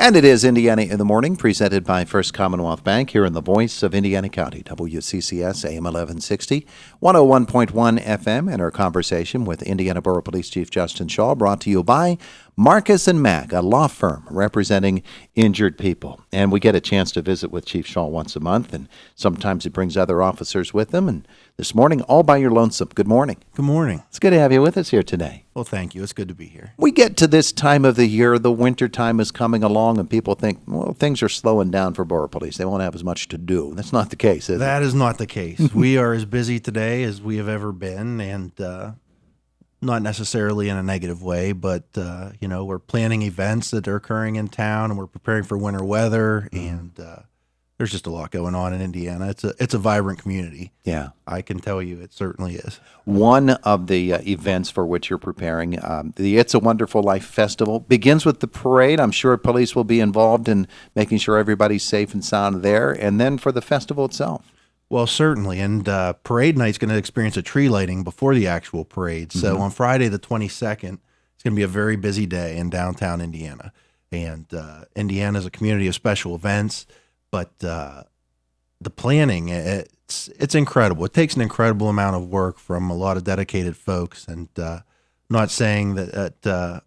And it is Indiana in the Morning, presented by First Commonwealth Bank here in the voice of Indiana County, WCCS AM 1160, 101.1 FM, and our conversation with Indiana Borough Police Chief Justin Schawl, brought to you by Marcus & Mack, a law firm representing injured people. And we get a chance to visit with Chief Schawl once a month, and sometimes he brings other officers with him. And this morning, all by your lonesome. Good morning. Good morning. It's good to have you with us here today. Well, thank you. It's good to be here. We get to this time of the year, the winter time is coming along, and people think, well, things are slowing down for Borough Police. They won't have as much to do. That's not the case, is it? That is not the case. We are as busy today as we have ever been, and not necessarily in a negative way, but we're planning events that are occurring in town, and we're preparing for winter weather, and there's just a lot going on in Indiana. It's a vibrant community. Yeah. I can tell you it certainly is. One of the events for which you're preparing, the It's a Wonderful Life Festival, begins with the parade. I'm sure police will be involved in making sure everybody's safe and sound there, and then for the festival itself. Well, certainly, and parade night's going to experience a tree lighting before the actual parade. So on Friday the 22nd, it's going to be a very busy day in downtown Indiana. And Indiana is a community of special events, but the planning, it's incredible. It takes an incredible amount of work from a lot of dedicated folks, and not saying that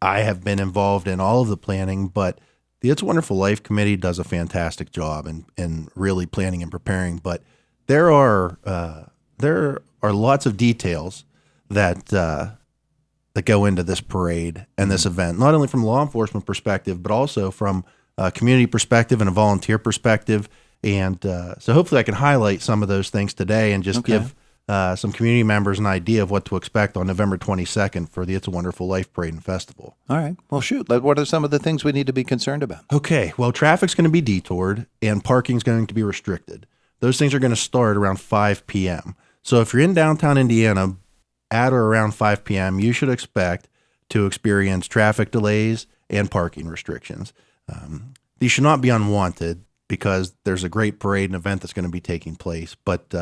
I have been involved in all of the planning, but the It's a Wonderful Life Committee does a fantastic job in really planning and preparing. But there are lots of details that go into this parade and this event, not only from a law enforcement perspective, but also from a community perspective and a volunteer perspective. And so hopefully I can highlight some of those things today and just give some community members an idea of what to expect on November 22nd for the It's a Wonderful Life Parade and Festival. All right. Well, shoot. What are some of the things we need to be concerned about? Okay. Well, traffic's going to be detoured and parking's going to be restricted. Those things are going to start around 5 p.m. So if you're in downtown Indiana at or around 5 p.m., you should expect to experience traffic delays and parking restrictions. These should not be unwanted because there's a great parade and event that's going to be taking place, but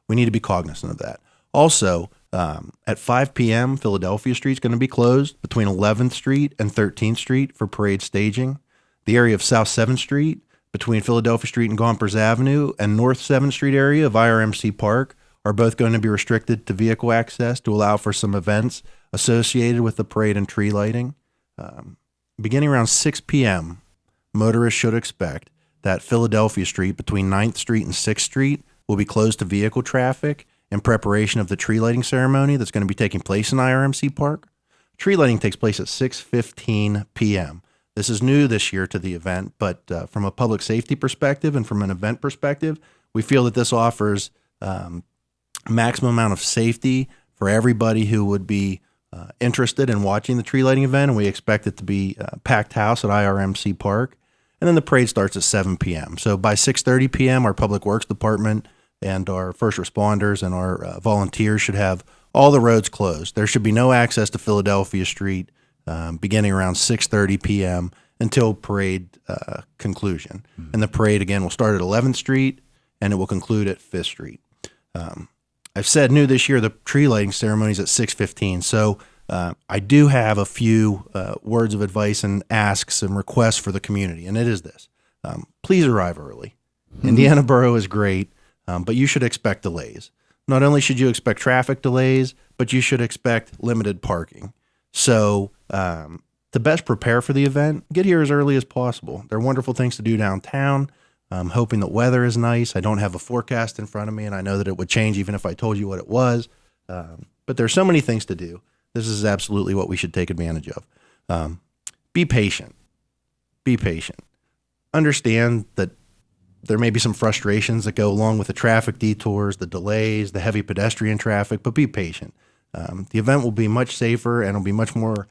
we need to be cognizant of that. Also, at 5 p.m., Philadelphia Street is going to be closed between 11th Street and 13th Street for parade staging. The area of South 7th Street between Philadelphia Street and Gompers Avenue and North 7th Street area of IRMC Park are both going to be restricted to vehicle access to allow for some events associated with the parade and tree lighting. Beginning around 6 p.m., motorists should expect that Philadelphia Street between 9th Street and 6th Street will be closed to vehicle traffic in preparation of the tree lighting ceremony that's going to be taking place in IRMC Park. Tree lighting takes place at 6:15 p.m. This is new this year to the event, but from a public safety perspective and from an event perspective, we feel that this offers maximum amount of safety for everybody who would be interested in watching the tree lighting event, and we expect it to be a packed house at IRMC Park. And then the parade starts at 7 p.m. So by 6:30 p.m., our Public Works Department and our first responders and our volunteers should have all the roads closed. There should be no access to Philadelphia Street beginning around 6:30 p.m. until parade conclusion. And the parade, again, will start at 11th Street, and it will conclude at 5th Street. I've said new this year, the tree lighting ceremony is at 6:15. So I do have a few words of advice and asks and requests for the community, and it is this. Please arrive early. Indiana Borough is great, but you should expect delays. Not only should you expect traffic delays, but you should expect limited parking. So to best prepare for the event, get here as early as possible. There are wonderful things to do downtown. I'm hoping that weather is nice. I don't have a forecast in front of me, and I know that it would change even if I told you what it was. But there's so many things to do. This is absolutely what we should take advantage of. Be patient. Be patient. Understand that there may be some frustrations that go along with the traffic detours, the delays, the heavy pedestrian traffic, but be patient. The event will be much safer and it'll be much more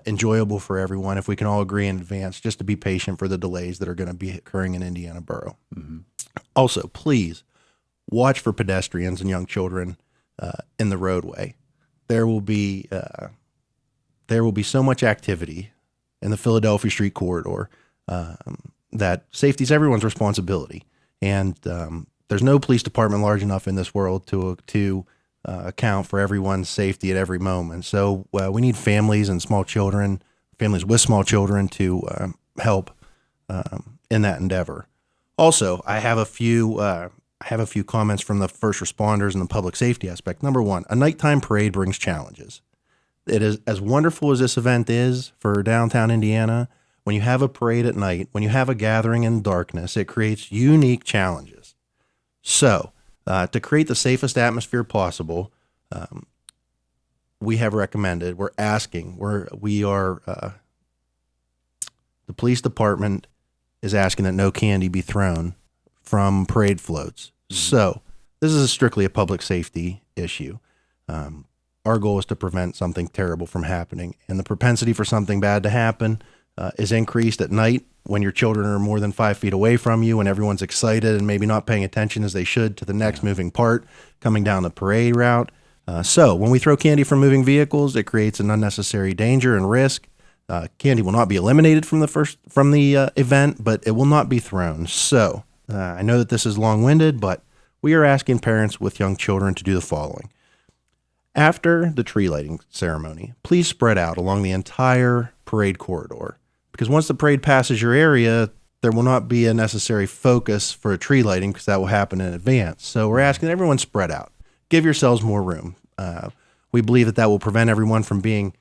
enjoyable for everyone if we can all agree in advance just to be patient for the delays that are going to be occurring in Indiana Borough. Also, please watch for pedestrians and young children in the roadway. There will be so much activity in the Philadelphia Street corridor that safety is everyone's responsibility, and there's no police department large enough in this world to account for everyone's safety at every moment. So we need families and small children, families with small children, to help in that endeavor. Also, I have a few comments from the first responders and the public safety aspect. Number one, a nighttime parade brings challenges. It is as wonderful as this event is for downtown Indiana. When you have a parade at night, when you have a gathering in darkness, it creates unique challenges. So, to create the safest atmosphere possible, we have recommended, the police department is asking that no candy be thrown from parade floats. So this is strictly a public safety issue. Our goal is to prevent something terrible from happening, and the propensity for something bad to happen is increased at night when your children are more than 5 feet away from you and everyone's excited and maybe not paying attention as they should to the next moving part coming down the parade route. So when we throw candy from moving vehicles, it creates an unnecessary danger and risk. Candy will not be eliminated from the event, but it will not be thrown. So I know that this is long-winded, but we are asking parents with young children to do the following. After the tree lighting ceremony, please spread out along the entire parade corridor, because once the parade passes your area, there will not be a necessary focus for a tree lighting because that will happen in advance. So we're asking everyone spread out. Give yourselves more room. We believe that will prevent everyone from being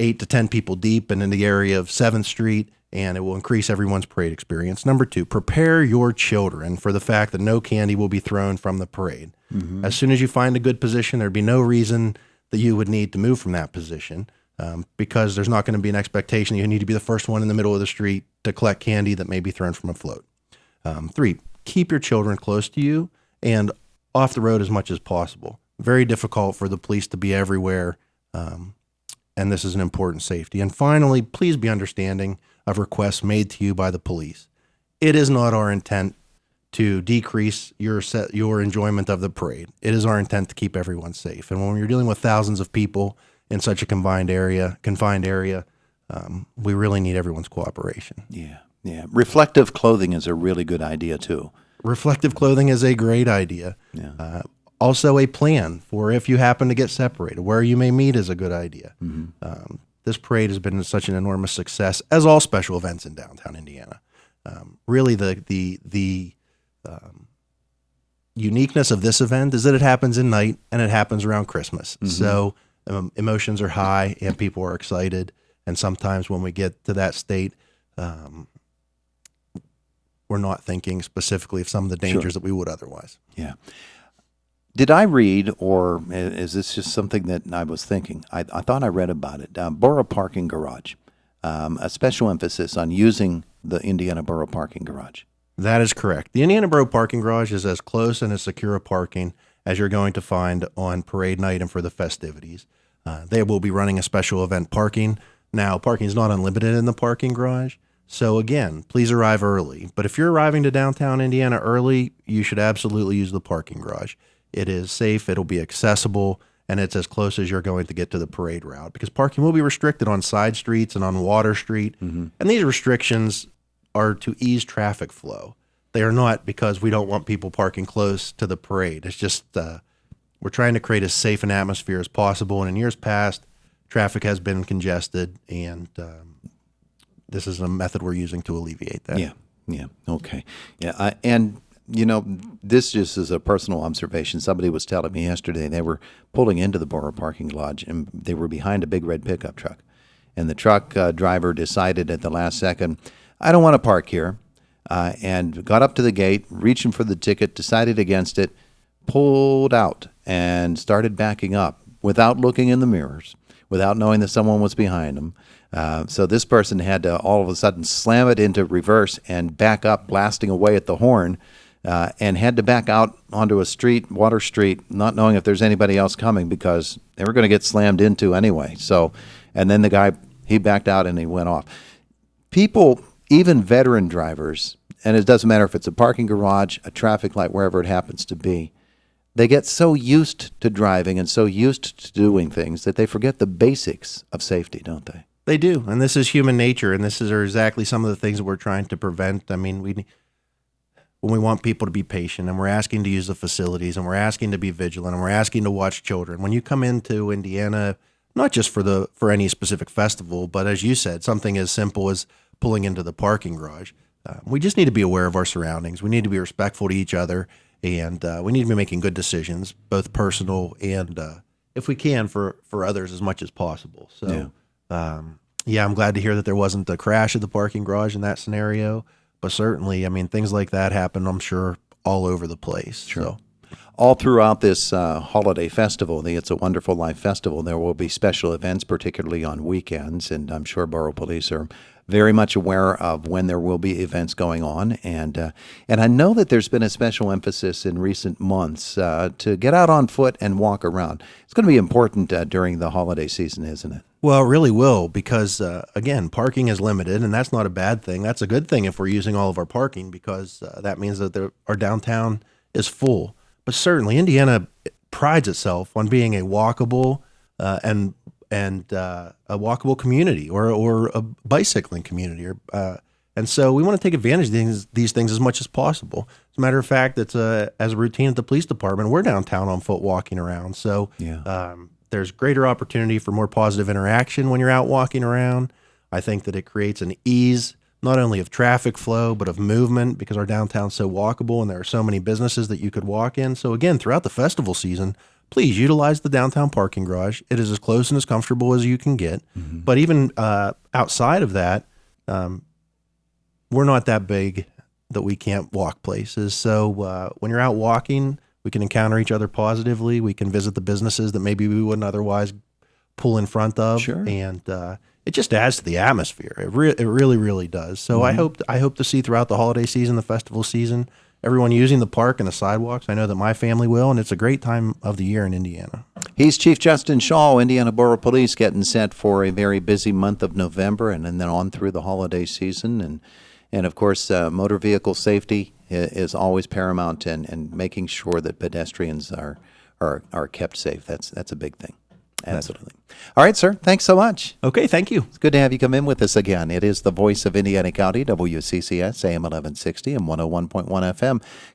8 to 10 people deep and in the area of 7th Street, and it will increase everyone's parade experience. Number 2, prepare your children for the fact that no candy will be thrown from the parade. Mm-hmm. As soon as you find a good position, there'd be no reason that you would need to move from that position, because there's not going to be an expectation that you need to be the first one in the middle of the street to collect candy that may be thrown from a float. 3, keep your children close to you and off the road as much as possible. Very difficult for the police to be everywhere, and this is an important safety. And finally, please be understanding of requests made to you by the police. It is not our intent to decrease your enjoyment of the parade. It is our intent to keep everyone safe. And when you're dealing with thousands of people in such a confined area, we really need everyone's cooperation. Yeah. Reflective clothing is a really good idea too. Reflective clothing is a great idea. Yeah. Also, a plan for if you happen to get separated, where you may meet is a good idea. Mm-hmm. This parade has been such an enormous success, as all special events in downtown Indiana. Really, the uniqueness of this event is that it happens at night and it happens around Christmas. Mm-hmm. So emotions are high and people are excited. And sometimes when we get to that state, we're not thinking specifically of some of the dangers that we would otherwise. Yeah. Did I read, or is this just something that I was thinking? I thought I read about it. Borough parking garage, a special emphasis on using the Indiana Borough parking garage. That is correct. The Indiana Borough parking garage is as close and as secure a parking as you're going to find on parade night and for the festivities. They will be running a special event parking. Now, parking is not unlimited in the parking garage. So again, please arrive early. But if you're arriving to downtown Indiana early, you should absolutely use the parking garage. It is safe, it'll be accessible, and it's as close as you're going to get to the parade route, because parking will be restricted on side streets and on Water Street. Mm-hmm. And these restrictions are to ease traffic flow. They are not because we don't want people parking close to the parade. It's just we're trying to create as safe an atmosphere as possible. And in years past, traffic has been congested, and this is a method we're using to alleviate that. Yeah. Okay. Yeah. And this just is a personal observation. Somebody was telling me yesterday they were pulling into the Borough parking lodge, and they were behind a big red pickup truck. And the truck driver decided at the last second, I don't want to park here, and got up to the gate, reaching for the ticket, decided against it, pulled out, and started backing up without looking in the mirrors, without knowing that someone was behind him. So this person had to all of a sudden slam it into reverse and back up, blasting away at the horn, and had to back out onto a street, Water Street, not knowing if there's anybody else coming because they were going to get slammed into anyway. So, and then the guy, he backed out and he went off. People, even veteran drivers, and it doesn't matter if it's a parking garage, a traffic light, wherever it happens to be, they get so used to driving and so used to doing things that they forget the basics of safety, don't they? They do, and this is human nature, and this is exactly some of the things that we're trying to prevent. I mean, when we want people to be patient, and we're asking to use the facilities, and we're asking to be vigilant, and we're asking to watch children. When you come into Indiana, not just for any specific festival, but as you said, something as simple as pulling into the parking garage, we just need to be aware of our surroundings. We need to be respectful to each other, and we need to be making good decisions, both personal and, if we can, for others as much as possible. So, yeah, I'm glad to hear that there wasn't a crash at the parking garage in that scenario. But certainly, I mean, things like that happen, I'm sure, all over the place. Sure. So. All throughout this holiday festival, the It's a Wonderful Life Festival, there will be special events, particularly on weekends, and I'm sure Borough Police are very much aware of when there will be events going on. And I know that there's been a special emphasis in recent months to get out on foot and walk around. It's going to be important during the holiday season, isn't it? Well, it really will, because, again, parking is limited, and that's not a bad thing. That's a good thing if we're using all of our parking, because that means that our downtown is full. But certainly, Indiana prides itself on being a walkable and a walkable community, or a bicycling community, and so we want to take advantage of these things as much as possible. As a matter of fact, it's as a routine at the police department, we're downtown on foot walking around. So there's greater opportunity for more positive interaction when you're out walking around. I think that it creates an ease, not only of traffic flow, but of movement, because our downtown's so walkable and there are so many businesses that you could walk in. So again, throughout the festival season, please utilize the downtown parking garage. It is as close and as comfortable as you can get. Mm-hmm. But even outside of that, we're not that big that we can't walk places. So when you're out walking, we can encounter each other positively. We can visit the businesses that maybe we wouldn't otherwise pull in front of. Sure. And it just adds to the atmosphere. It really, really does. So mm-hmm. I hope to see throughout the holiday season, the festival season, everyone using the park and the sidewalks. I know that my family will, and it's a great time of the year in Indiana. He's Chief Justin Schawl, Indiana Borough Police, getting set for a very busy month of November and then on through the holiday season. And of course, motor vehicle safety is always paramount, and making sure that pedestrians are kept safe. That's a big thing. Absolutely. All right, sir. Thanks so much. Okay, thank you. It's good to have you come in with us again. It is the voice of Indiana County, WCCS, AM 1160 and 101.1 FM.